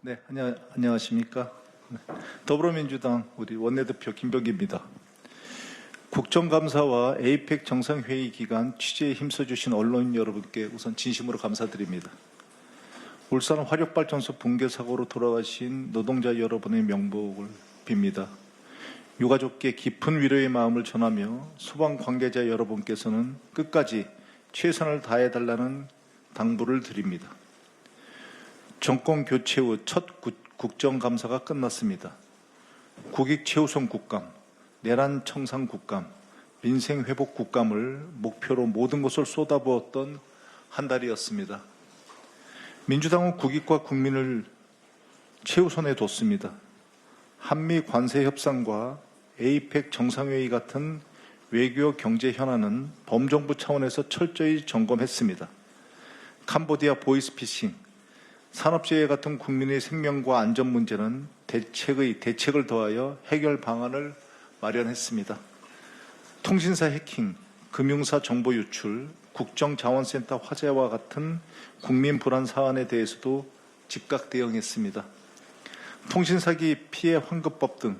네, 안녕하십니까. 네, 더불어민주당 우리 원내대표 김병기입니다. 국정감사와 에이펙 정상회의 기간 취재에 힘써주신 언론인 여러분께 우선 진심으로 감사드립니다. 울산 화력발전소 붕괴 사고로 돌아가신 노동자 여러분의 명복을 빕니다. 유가족께 깊은 위로의 마음을 전하며 소방 관계자 여러분께서는 끝까지 최선을 다해달라는 당부를 드립니다. 정권 교체 후 첫 국정감사가 끝났습니다. 국익 최우선 국감, 내란 청산 국감, 민생 회복 국감을 목표로 모든 것을 쏟아부었던 한 달이었습니다. 민주당은 국익과 국민을 최우선에 뒀습니다. 한미 관세 협상과 에이펙 정상회의 같은 외교 경제 현안은 범정부 차원에서 철저히 점검했습니다. 캄보디아 보이스피싱, 산업재해 같은 국민의 생명과 안전 문제는 대책을 더하여 해결 방안을 마련했습니다. 통신사 해킹, 금융사 정보 유출, 국정자원센터 화재와 같은 국민 불안 사안에 대해서도 즉각 대응했습니다. 통신사기 피해 환급법 등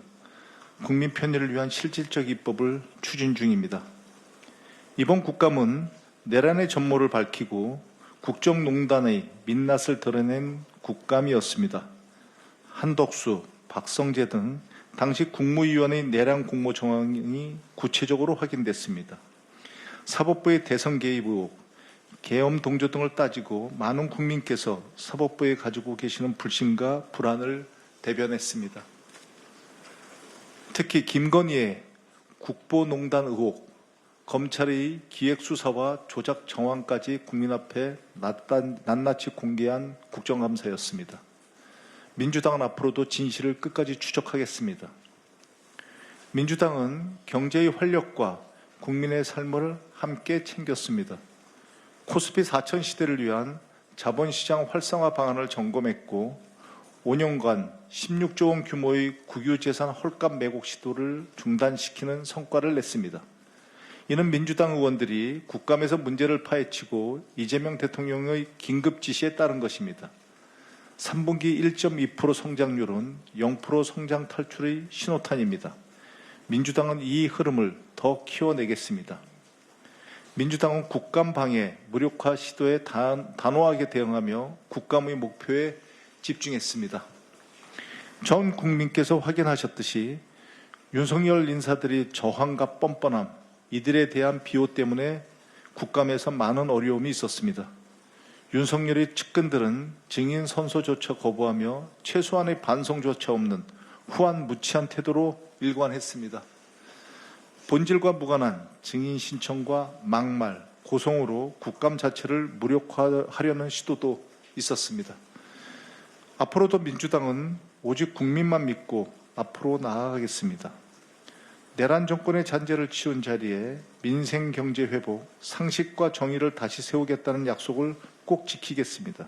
국민 편의를 위한 실질적 입법을 추진 중입니다. 이번 국감은 내란의 전모를 밝히고 국정농단의 민낯을 드러낸 국감이었습니다. 한덕수, 박성재 등 당시 국무위원의 내란 공모 정황이 구체적으로 확인됐습니다. 사법부의 대선 개입 의혹, 계엄 동조 등을 따지고 많은 국민께서 사법부에 가지고 계시는 불신과 불안을 대변했습니다. 특히 김건희의 국보농단 의혹, 검찰의 기획수사와 조작 정황까지 국민 앞에 낱낱이 공개한 국정감사였습니다. 민주당은 앞으로도 진실을 끝까지 추적하겠습니다. 민주당은 경제의 활력과 국민의 삶을 함께 챙겼습니다. 코스피 4천 시대를 위한 자본시장 활성화 방안을 점검했고 5년간 16조 원 규모의 국유재산 헐값 매국 시도를 중단시키는 성과를 냈습니다. 이는 민주당 의원들이 국감에서 문제를 파헤치고 이재명 대통령의 긴급 지시에 따른 것입니다. 3분기 1.2% 성장률은 0% 성장 탈출의 신호탄입니다. 민주당은 이 흐름을 더 키워내겠습니다. 민주당은 국감 방해, 무력화 시도에 단호하게 대응하며 국감의 목표에 집중했습니다. 전 국민께서 확인하셨듯이 윤석열 인사들이 저항과 뻔뻔함, 이들에 대한 비호 때문에 국감에서 많은 어려움이 있었습니다. 윤석열의 측근들은 증인 선서조차 거부하며 최소한의 반성조차 없는 후한무치한 태도로 일관했습니다. 본질과 무관한 증인 신청과 막말, 고성으로 국감 자체를 무력화하려는 시도도 있었습니다. 앞으로도 민주당은 오직 국민만 믿고 앞으로 나아가겠습니다. 내란 정권의 잔재를 치운 자리에 민생 경제 회복, 상식과 정의를 다시 세우겠다는 약속을 꼭 지키겠습니다.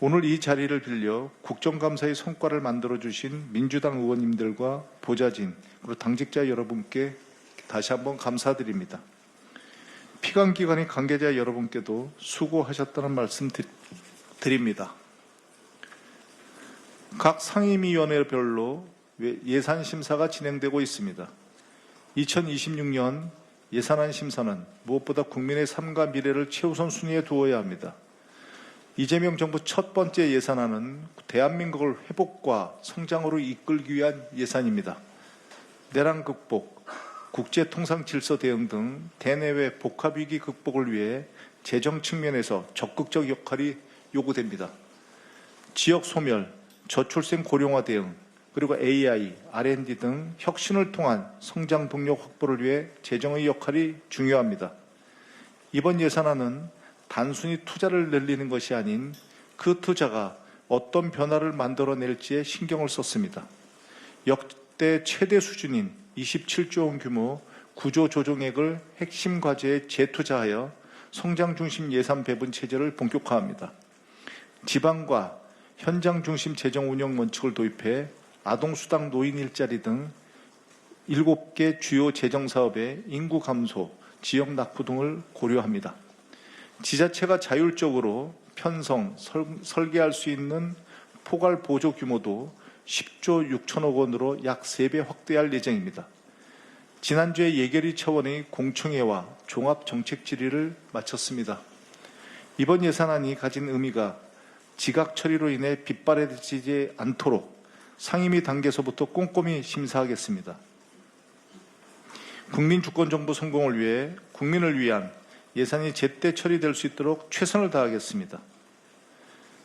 오늘 이 자리를 빌려 국정감사의 성과를 만들어주신 민주당 의원님들과 보좌진, 그리고 당직자 여러분께 다시 한번 감사드립니다. 피감기관의 관계자 여러분께도 수고하셨다는 말씀 드립니다. 각 상임위원회별로 예산 심사가 진행되고 있습니다. 2026년 예산안 심사는 무엇보다 국민의 삶과 미래를 최우선 순위에 두어야 합니다. 이재명 정부 첫 번째 예산안은 대한민국을 회복과 성장으로 이끌기 위한 예산입니다. 내란 극복, 국제 통상 질서 대응 등 대내외 복합 위기 극복을 위해 재정 측면에서 적극적 역할이 요구됩니다. 지역 소멸, 저출생 고령화 대응, 그리고 AI, R&D 등 혁신을 통한 성장 동력 확보를 위해 재정의 역할이 중요합니다. 이번 예산안은 단순히 투자를 늘리는 것이 아닌 그 투자가 어떤 변화를 만들어낼지에 신경을 썼습니다. 역대 최대 수준인 27조 원 규모 구조 조정액을 핵심 과제에 재투자하여 성장 중심 예산 배분 체제를 본격화합니다. 지방과 현장 중심 재정 운영 원칙을 도입해 아동수당 노인 일자리 등 7개 주요 재정사업의 인구 감소, 지역 낙후 등을 고려합니다. 지자체가 자율적으로 편성, 설계할 수 있는 포괄 보조 규모도 10조 6천억 원으로 약 3배 확대할 예정입니다. 지난주에 예결위 차원의 공청회와 종합정책 질의를 마쳤습니다. 이번 예산안이 가진 의미가 지각 처리로 인해 빗발해지지 않도록 상임위 단계에서부터 꼼꼼히 심사하겠습니다. 국민주권정부 성공을 위해 국민을 위한 예산이 제때 처리될 수 있도록 최선을 다하겠습니다.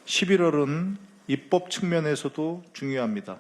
11월은 입법 측면에서도 중요합니다.